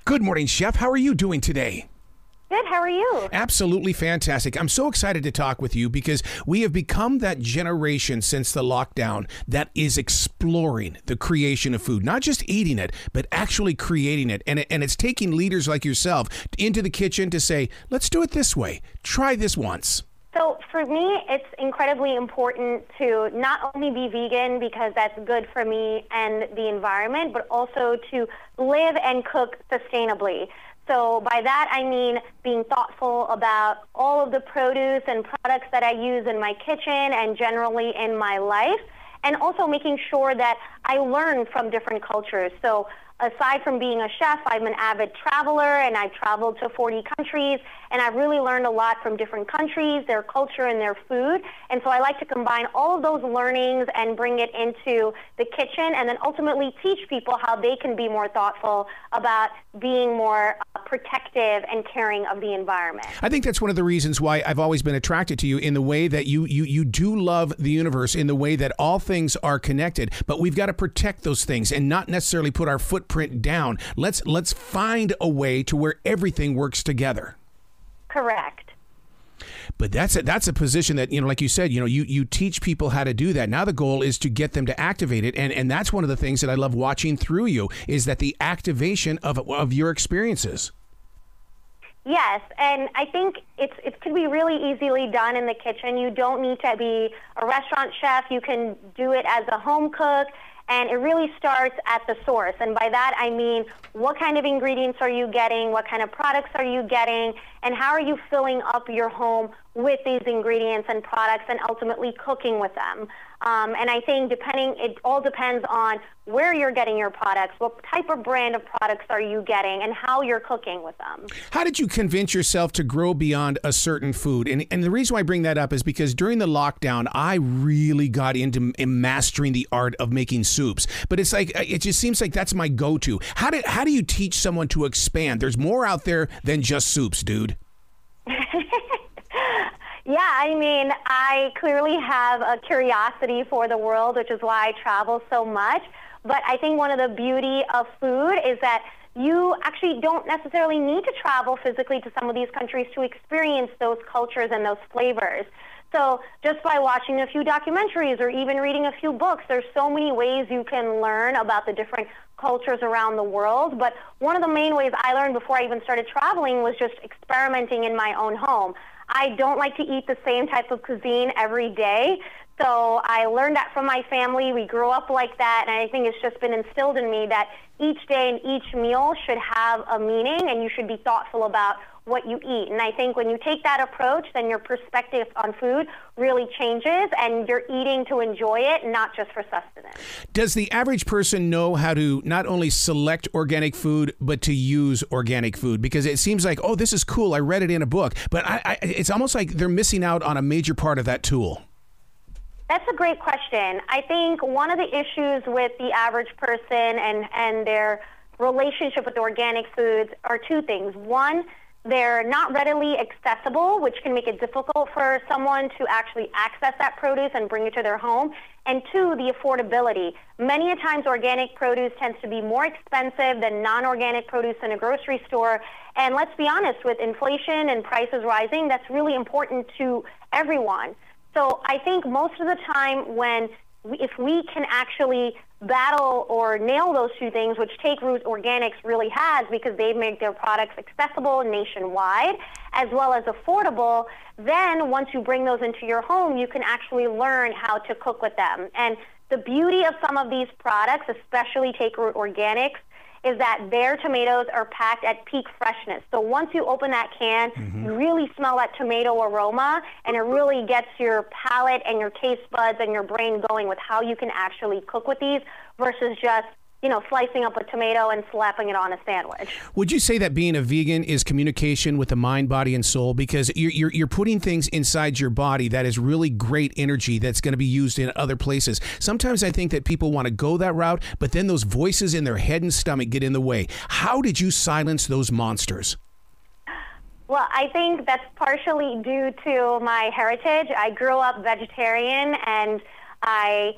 Good morning, Chef. How are you doing today? Good. How are you? Absolutely fantastic. I'm so excited to talk with you because we have become that generation since the lockdown that is exploring the creation of food, not just eating it, but actually creating it. And it's taking leaders like yourself into the kitchen to say, let's do it this way. Try this once. So for me, it's incredibly important to not only be vegan because that's good for me and the environment, but also to live and cook sustainably. So by that, I mean being thoughtful about all of the produce and products that I use in my kitchen and generally in my life, and also making sure that I learn from different cultures. So aside from being a chef, I'm an avid traveler, and I've traveled to 40 countries, and I've really learned a lot from different countries, their culture and their food. And so I like to combine all of those learnings and bring it into the kitchen, and then ultimately teach people how they can be more thoughtful about being more protective and caring of the environment. I think that's one of the reasons why I've always been attracted to you, in the way that you do love the universe, in the way that all things are connected, but we've got to protect those things and not necessarily put our footprint down. Let's find a way to where everything works together. Correct. But that's a position that, like you said, you teach people how to do that. Now the goal is to get them to activate it. And that's one of the things that I love watching through you, is that the activation of your experiences. Yes, and I think it can be really easily done in the kitchen. You don't need to be a restaurant chef. You can do it as a home cook. And it really starts at the source. And by that, I mean, what kind of ingredients are you getting? What kind of products are you getting? And how are you filling up your home with these ingredients and products, and ultimately cooking with them? And I think it all depends on where you're getting your products, what type of brand of products are you getting, and how you're cooking with them. How did you convince yourself to grow beyond a certain food? And the reason why I bring that up is because during the lockdown, I really got into mastering the art of making soups. But it's like, it just seems like that's my go-to. How do you teach someone to expand? There's more out there than just soups, dude. Yeah, I mean, I clearly have a curiosity for the world, which is why I travel so much. But I think one of the beauty of food is that you actually don't necessarily need to travel physically to some of these countries to experience those cultures and those flavors. So just by watching a few documentaries or even reading a few books, there's so many ways you can learn about the different cultures around the world. But one of the main ways I learned before I even started traveling was just experimenting in my own home. I don't like to eat the same type of cuisine every day. So I learned that from my family. We grew up like that, and I think it's just been instilled in me that each day and each meal should have a meaning, and you should be thoughtful about what you eat. And I think when you take that approach, then your perspective on food really changes, and you're eating to enjoy it, not just for sustenance. Does the average person know how to not only select organic food, but to use organic food? Because it seems like, oh, this is cool, I read it in a book, but it's almost like they're missing out on a major part of that tool. That's a great question. I think one of the issues with the average person and their relationship with organic foods are two things. One, they're not readily accessible, which can make it difficult for someone to actually access that produce and bring it to their home. And two, the affordability. Many a times organic produce tends to be more expensive than non-organic produce in a grocery store. And let's be honest, with inflation and prices rising, that's really important to everyone. So I think most of the time if we can actually battle or nail those two things, which Take Root Organics really has, because they make their products accessible nationwide as well as affordable, then once you bring those into your home, you can actually learn how to cook with them. And the beauty of some of these products, especially Take Root Organics, is that their tomatoes are packed at peak freshness. So once you open that can, you really smell that tomato aroma, and it really gets your palate and your taste buds and your brain going with how you can actually cook with these versus just, slicing up a tomato and slapping it on a sandwich. Would you say that being a vegan is communication with the mind, body, and soul? Because you're putting things inside your body that is really great energy that's going to be used in other places. Sometimes I think that people want to go that route, but then those voices in their head and stomach get in the way. How did you silence those monsters? Well, I think that's partially due to my heritage. I grew up vegetarian, and I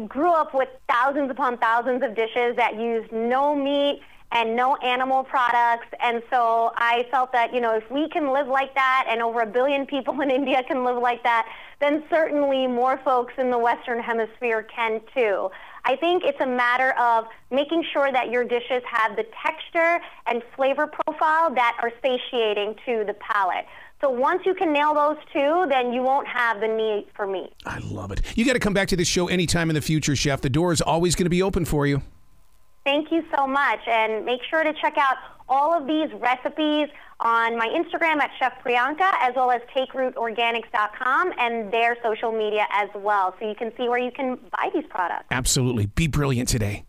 grew up with thousands upon thousands of dishes that used no meat and no animal products. And so I felt that, if we can live like that and over 1 billion people in India can live like that, then certainly more folks in the Western Hemisphere can too. I think it's a matter of making sure that your dishes have the texture and flavor profile that are satiating to the palate. So once you can nail those two, then you won't have the need for meat. I love it. You got to come back to this show anytime in the future, Chef. The door is always going to be open for you. Thank you so much. And make sure to check out all of these recipes on my Instagram at Chef Priyanka, as well as TakeRootOrganics.com and their social media as well. So you can see where you can buy these products. Absolutely. Be brilliant today.